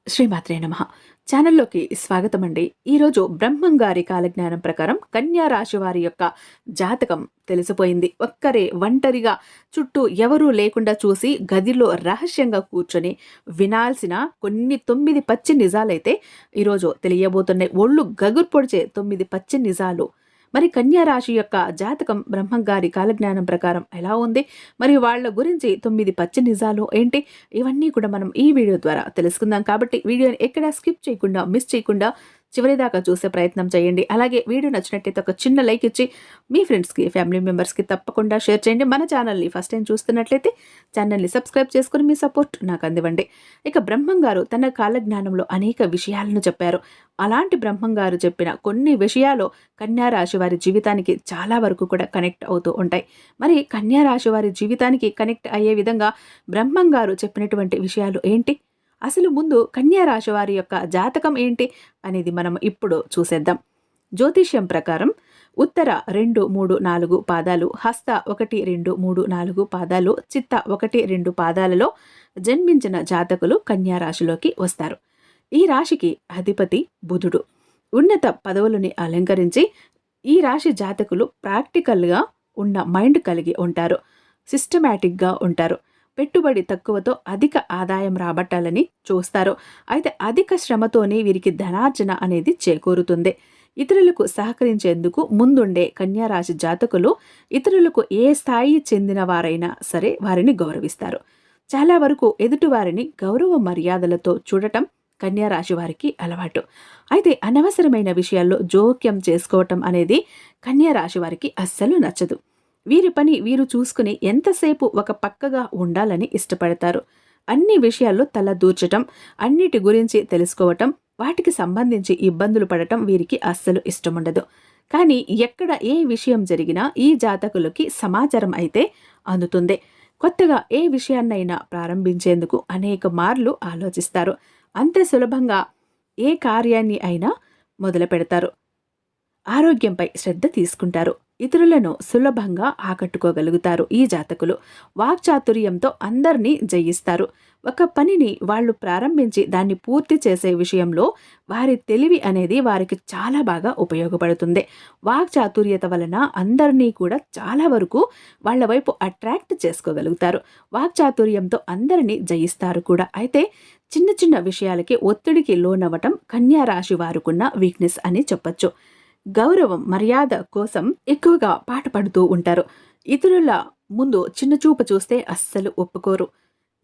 శ్రీమాత్రే నమః. ఛానల్లోకి స్వాగతం అండి. ఈరోజు బ్రహ్మం గారి కాలజ్ఞానం ప్రకారం కన్యా రాశి వారి యొక్క జాతకం తెలిసిపోయింది. ఒంటరిగా చుట్టూ ఎవరూ లేకుండా చూసి గదిలో రహస్యంగా కూర్చొని వినాల్సిన కొన్ని 9 పచ్చి నిజాలైతే ఈరోజు తెలియబోతున్నాయి. ఒళ్ళు గగురు పొడిచే 9 పచ్చి నిజాలు. మరి కన్యా రాశి యొక్క జాతకం బ్రహ్మం గారి కాలజ్ఞానం ప్రకారం ఎలా ఉంది, మరి వాళ్ళ గురించి 9 పచ్చి నిజాలు ఏంటి, ఇవన్నీ కూడా మనం ఈ వీడియో ద్వారా తెలుసుకుందాం. కాబట్టి వీడియోని ఎక్కడా స్కిప్ చేయకుండా, మిస్ చేయకుండా చివరిదాకా చూసే ప్రయత్నం చేయండి. అలాగే వీడియో నచ్చినట్టయితే ఒక చిన్న లైక్ ఇచ్చి మీ ఫ్రెండ్స్కి, ఫ్యామిలీ మెంబర్స్కి తప్పకుండా షేర్ చేయండి. మన ఛానల్ని ఫస్ట్ టైం చూస్తున్నట్లయితే ఛానల్ని సబ్స్క్రైబ్ చేసుకుని మీ సపోర్ట్ నాకు అందివ్వండి. ఇక బ్రహ్మం గారు తన కాలజ్ఞానంలో అనేక విషయాలను చెప్పారు. అలాంటి బ్రహ్మం గారు చెప్పిన కొన్ని విషయాలు కన్యా రాశి వారి జీవితానికి చాలా వరకు కూడా కనెక్ట్ అవుతూ ఉంటాయి. మరి కన్యా రాశి వారి జీవితానికి కనెక్ట్ అయ్యే విధంగా బ్రహ్మం గారు చెప్పినటువంటి విషయాలు ఏంటి, అసలు ముందు కన్యా రాశి వారి యొక్క జాతకం ఏంటి అనేది మనం ఇప్పుడు చూసేద్దాం. జ్యోతిష్యం ప్రకారం ఉత్తర 2, 3, 4 పాదాలు, హస్త 1, 2, 3, 4 పాదాలు, చిత్త 1, 2 పాదాలలో జన్మించిన జాతకులు కన్యా రాశిలోకి వస్తారు. ఈ రాశికి అధిపతి బుధుడు. ఉన్నత పదవులని అలంకరించి ఈ రాశి జాతకులు ప్రాక్టికల్గా ఉన్న మైండ్ కలిగి ఉంటారు. సిస్టమేటిక్గా ఉంటారు. పెట్టుబడి తక్కువతో అధిక ఆదాయం రాబట్టాలని చూస్తారు. అయితే అధిక శ్రమతోనే వీరికి ధనార్జన అనేది చేకూరుతుంది. ఇతరులకు సహకరించేందుకు ముందుండే కన్యా రాశి జాతకులు ఇతరులకు ఏ స్థాయి చెందిన వారైనా సరే వారిని గౌరవిస్తారు. చాలా వరకు ఎదుటి వారిని గౌరవ మర్యాదలతో చూడటం కన్యా రాశి వారికి అలవాటు. అయితే అనవసరమైన విషయాల్లో జోక్యం చేసుకోవటం అనేది కన్యా రాశి వారికి అస్సలు నచ్చదు. వీరి పని వీరు చూసుకుని ఎంతసేపు ఒక పక్కగా ఉండాలని ఇష్టపడతారు. అన్ని విషయాల్లో తల దూర్చటం, అన్నిటి గురించి తెలుసుకోవటం, వాటికి సంబంధించి ఇబ్బందులు పడటం వీరికి అస్సలు ఇష్టముండదు. కానీ ఎక్కడ ఏ విషయం జరిగినా ఈ జాతకులకి సమాచారం అయితే అందుతుంది. కొత్తగా ఏ విషయాన్నైనా ప్రారంభించేందుకు అనేక మార్లు ఆలోచిస్తారు. అంతే సులభంగా ఏ కార్యాన్ని అయినా మొదలు పెడతారు. ఆరోగ్యంపై శ్రద్ధ తీసుకుంటారు. ఇతరులను సులభంగా ఆకట్టుకోగలుగుతారు ఈ జాతకులు. వాక్చాతుర్యంతో అందరినీ జయిస్తారు. ఒక పనిని వాళ్ళు ప్రారంభించి దాన్ని పూర్తి చేసే విషయంలో వారి తెలివి అనేది వారికి చాలా బాగా ఉపయోగపడుతుంది. వాక్చాతుర్యత వలన అందరినీ కూడా చాలా వరకు వాళ్ళ వైపు అట్రాక్ట్ చేసుకోగలుగుతారు. వాక్చాతుర్యంతో అందరినీ జయిస్తారు కూడా. అయితే చిన్న చిన్న విషయాలకి ఒత్తిడికి లోనవ్వటం కన్యా రాశి వారుకున్న వీక్నెస్ అని చెప్పొచ్చు. గౌరవం, మర్యాద కోసం ఎక్కువగా పాటుపడుతూ ఉంటారు. ఇతరుల ముందు చిన్న చూపు చూస్తే అస్సలు ఒప్పుకోరు.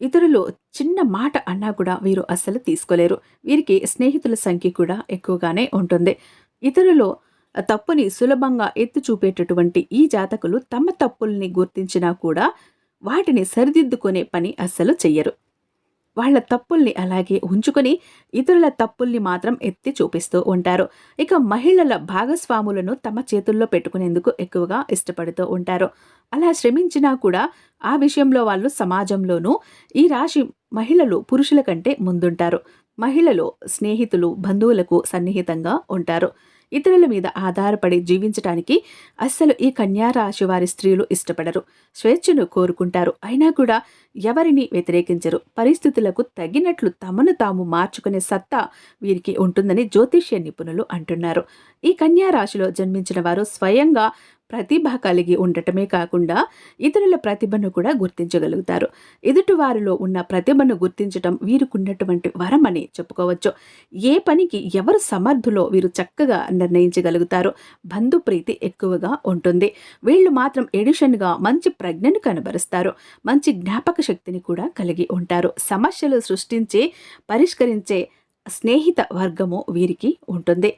ఇతరులు చిన్న మాట అన్నా కూడా వీరు అస్సలు తీసుకోలేరు. వీరికి స్నేహితుల సంఖ్య కూడా ఎక్కువగానే ఉంటుంది. ఇతరులు తప్పుని సులభంగా ఎత్తి చూపేటటువంటి ఈ జాతకులు తమ తప్పుల్ని గుర్తించినా కూడా వాటిని సరిదిద్దుకునే పని అస్సలు చెయ్యరు. వాళ్ళ తప్పుల్ని అలాగే ఉంచుకొని ఇతరుల తప్పుల్ని మాత్రం ఎత్తి చూపిస్తూ ఉంటారు. ఇక మహిళల భాగస్వాములను తమ చేతుల్లో పెట్టుకునేందుకు ఎక్కువగా ఇష్టపడుతూ ఉంటారు. అలా శ్రమించినా కూడా ఆ విషయంలో వాళ్ళు సమాజంలోనూ ఈ రాశి మహిళలు పురుషుల కంటే ముందుంటారు. మహిళలు స్నేహితులు, బంధువులకు సన్నిహితంగా ఉంటారు. ఇతరుల మీద ఆధారపడి జీవించటానికి అస్సలు ఈ కన్యా రాశి వారి స్త్రీలు ఇష్టపడరు. స్వేచ్ఛను కోరుకుంటారు. అయినా కూడా ఎవరిని వ్యతిరేకించరు. పరిస్థితులకు తగినట్లు తమను తాము మార్చుకునే సత్తా వీరికి ఉంటుందని జ్యోతిష్య నిపుణులు అంటున్నారు. ఈ కన్యా రాశిలో జన్మించిన వారు స్వయంగా ప్రతిభ కలిగి ఉండటమే కాకుండా ఇతరుల ప్రతిభను కూడా గుర్తించగలుగుతారు. ఎదుటివారిలో ఉన్న ప్రతిభను గుర్తించటం వీరికున్నటువంటి వరం అని చెప్పుకోవచ్చు. ఏ పనికి ఎవరు సమర్థులో వీరు చక్కగా నిర్ణయించగలుగుతారు. బంధుప్రీతి ఎక్కువగా ఉంటుంది. వీళ్ళు మాత్రం ఎడిషన్గా మంచి ప్రజ్ఞను కనబరుస్తారు. మంచి జ్ఞాపక శక్తిని కూడా కలిగి ఉంటారు. సమస్యలు సృష్టించి పరిష్కరించే స్నేహిత వర్గము వీరికి ఉంటుంది.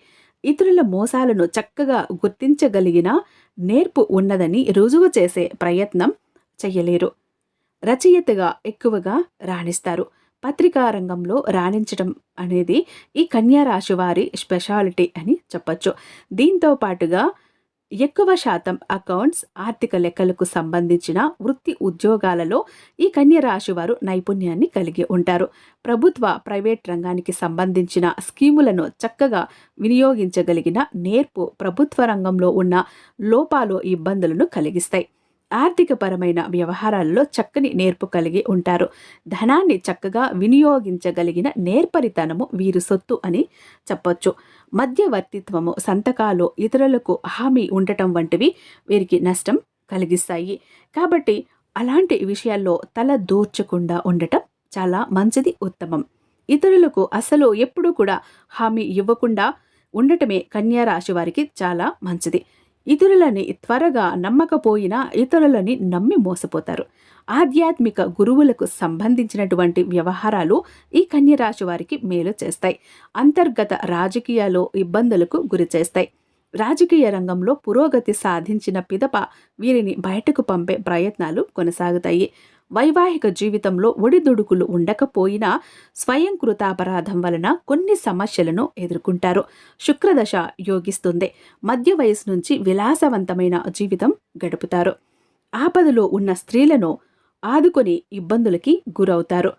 ఇతరుల మోసాలను చక్కగా గుర్తించగలిగిన నేర్పు ఉన్నదని రుజువు చేసే ప్రయత్నం చెయ్యలేరు. రచయితగా ఎక్కువగా రాణిస్తారు. పత్రికా రంగంలో రాణించడం అనేది ఈ కన్యా రాశి వారి స్పెషాలిటీ అని చెప్పచ్చు. దీంతో పాటుగా ఎక్కువ శాతం అకౌంట్స్, ఆర్థిక లెక్కలకు సంబంధించిన వృత్తి ఉద్యోగాలలో ఈ కన్యా రాశి వారు నైపుణ్యాన్ని కలిగి ఉంటారు. ప్రభుత్వ, ప్రైవేట్ రంగానికి సంబంధించిన స్కీములను చక్కగా వినియోగించగలిగిన నేర్పు ప్రభుత్వ రంగంలో ఉన్న లోపాలు, ఇబ్బందులను కలిగిస్తాయి. ఆర్థికపరమైన వ్యవహారాల్లో చక్కని నేర్పు కలిగి ఉంటారు. ధనాన్ని చక్కగా వినియోగించగలిగిన నేర్పరితనము వీరి సొత్తు అని చెప్పొచ్చు. మధ్యవర్తిత్వము, సంతకాలు, ఇతరులకు హామీ ఉండటం వంటివి వీరికి నష్టం కలిగిస్తాయి. కాబట్టి అలాంటి విషయాల్లో తల దూర్చకుండా ఉండటం చాలా మంచిది, ఉత్తమం. ఇతరులకు అసలు ఎప్పుడూ కూడా హామీ ఇవ్వకుండా ఉండటమే కన్యా రాశి వారికి చాలా మంచిది. ఇతరులని త్వరగా నమ్మకపోయినా ఇతరులని నమ్మి మోసపోతారు. ఆధ్యాత్మిక గురువులకు సంబంధించినటువంటి వ్యవహారాలు ఈ కన్య రాశి వారికి మేలు చేస్తాయి. అంతర్గత రాజకీయాలు ఇబ్బందులకు గురి చేస్తాయి. రాజకీయ రంగంలో పురోగతి సాధించిన పిదప వీరిని బయటకు పంపే ప్రయత్నాలు కొనసాగుతాయి. వైవాహిక జీవితంలో ఒడిదుడుకులు ఉండకపోయినా స్వయంకృతాపరాధం వలన కొన్ని సమస్యలను ఎదుర్కొంటారు. శుక్రదశ యోగిస్తుంది. మధ్య వయసు నుంచి విలాసవంతమైన జీవితం గడుపుతారు. ఆపదలో ఉన్న స్త్రీలను ఆదుకొని ఇబ్బందులకి గురవుతారు.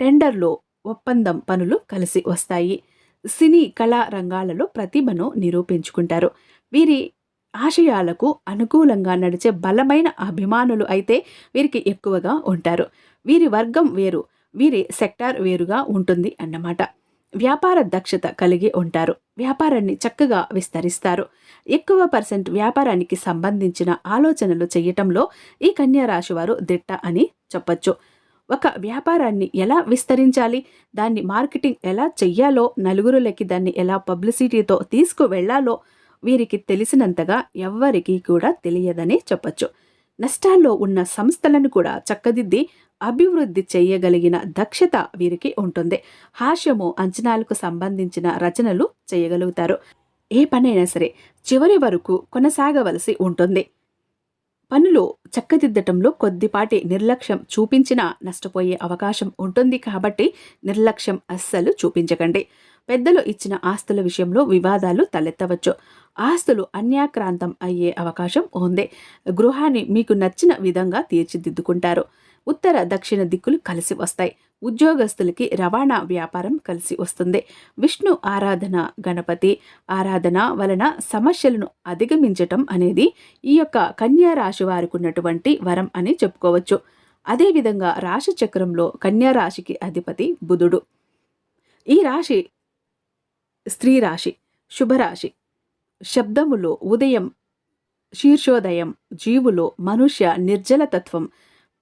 టెండర్లో ఒప్పందం పనులు కలిసి వస్తాయి. సినీ కళా రంగాలలో ప్రతిభను నిరూపించుకుంటారు. వీరి ఆశయాలకు అనుకూలంగా నడిచే బలమైన అభిమానులు అయితే వీరికి ఎక్కువగా ఉంటారు. వీరి వర్గం వేరు, వీరి సెక్టార్ వేరుగా ఉంటుంది అన్నమాట. వ్యాపార దక్షత కలిగి ఉంటారు. వ్యాపారాన్ని చక్కగా విస్తరిస్తారు. ఎక్కువ పర్సెంట్ వ్యాపారానికి సంబంధించిన ఆలోచనలు చేయటంలో ఈ కన్యా రాశి వారు దిట్ట అని చెప్పొచ్చు. ఒక వ్యాపారాన్ని ఎలా విస్తరించాలి, దాన్ని మార్కెటింగ్ ఎలా చెయ్యాలో, నలుగురులకి దాన్ని ఎలా పబ్లిసిటీతో తీసుకువెళ్లాలో వీరికి తెలిసినంతగా ఎవ్వరికీ కూడా తెలియదని చెప్పొచ్చు. నష్టాల్లో ఉన్న సంస్థలను కూడా చక్కదిద్ది అభివృద్ధి చేయగలిగిన దక్షత వీరికి ఉంటుంది. హాస్యము, అంచనాలకు సంబంధించిన రచనలు చేయగలుగుతారు. ఏ పనైనా సరే చివరి వరకు కొనసాగవలసి ఉంటుంది. పనులు చక్కదిద్దటంలో కొద్దిపాటి నిర్లక్ష్యం చూపించినా నష్టపోయే అవకాశం ఉంటుంది. కాబట్టి నిర్లక్ష్యం అస్సలు చూపించకండి. పెద్దలు ఇచ్చిన ఆస్తుల విషయంలో వివాదాలు తలెత్తవచ్చు. ఆస్తులు అన్యాక్రాంతం అయ్యే అవకాశం ఉంది. గృహాన్ని మీకు నచ్చిన విధంగా తీర్చిదిద్దుకుంటారు. ఉత్తర దక్షిణ దిక్కులు కలిసి వస్తాయి. ఉద్యోగస్తులకి రవాణా వ్యాపారం కలిసి వస్తుంది. విష్ణు ఆరాధన, గణపతి ఆరాధన వలన సమస్యలను అధిగమించటం అనేది ఈ యొక్క కన్యా రాశి వారికి ఉన్నటువంటి వరం అని చెప్పుకోవచ్చు. అదేవిధంగా రాశి చక్రంలో కన్యా రాశికి అధిపతి బుధుడు. ఈ రాశి స్త్రీ రాశి, శుభరాశి. శబ్దములో ఉదయం, శీర్షోదయం, జీవులో మనుష్య నిర్జలతత్వం,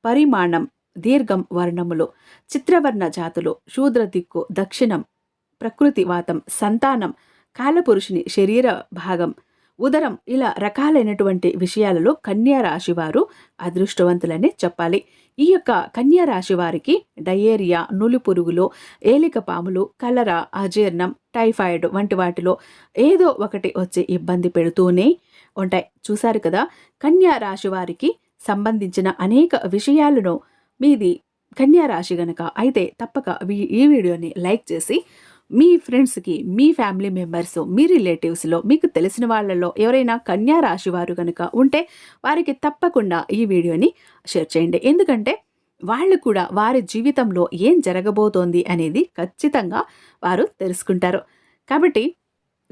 పరిమాణం, దీర్ఘం వర్ణములు, చిత్రవర్ణ జాతులు, శూద్ర దిక్కు, దక్షిణం, ప్రకృతి వాతం, సంతానం, కాలపురుషుని శరీర భాగం, ఉదరం, ఇలా రకాలైనటువంటి విషయాలలో కన్యా రాశి వారు అదృష్టవంతులనే చెప్పాలి. ఈ యొక్క కన్యా రాశి వారికి డయేరియా, నులిపురుగులు, ఏలికపాములు, కలరా, అజీర్ణం, టైఫాయిడ్ వంటి వాటిలో ఏదో ఒకటి వచ్చి ఇబ్బంది పెడుతూనే ఉంటాయి. చూశారు కదా, కన్యా రాశి వారికి సంబంధించిన అనేక విషయాలను మీది కన్యా రాశి గనక అయితే తప్పక ఈ వీడియోని లైక్ చేసి మీ ఫ్రెండ్స్కి, మీ ఫ్యామిలీ మెంబర్స్, మీ రిలేటివ్స్లో, మీకు తెలిసిన వాళ్ళలో ఎవరైనా కన్యా రాశి వారు కనుక ఉంటే వారికి తప్పకుండా ఈ వీడియోని షేర్ చేయండి. ఎందుకంటే వాళ్ళు కూడా వారి జీవితంలో ఏం జరగబోతోంది అనేది ఖచ్చితంగా వారు తెలుసుకుంటారు. కాబట్టి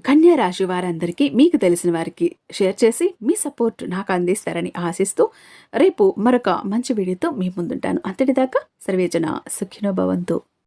కన్యా రాశి వారందరికీ, మీకు తెలిసిన వారికి షేర్ చేసి మీ సపోర్ట్ నాకు అందిస్తారని ఆశిస్తూ రేపు మరొక మంచి వీడియోతో మీ ముందుంటాను. అంతటిదాకా సర్వేజన సుఖినో భవంతు.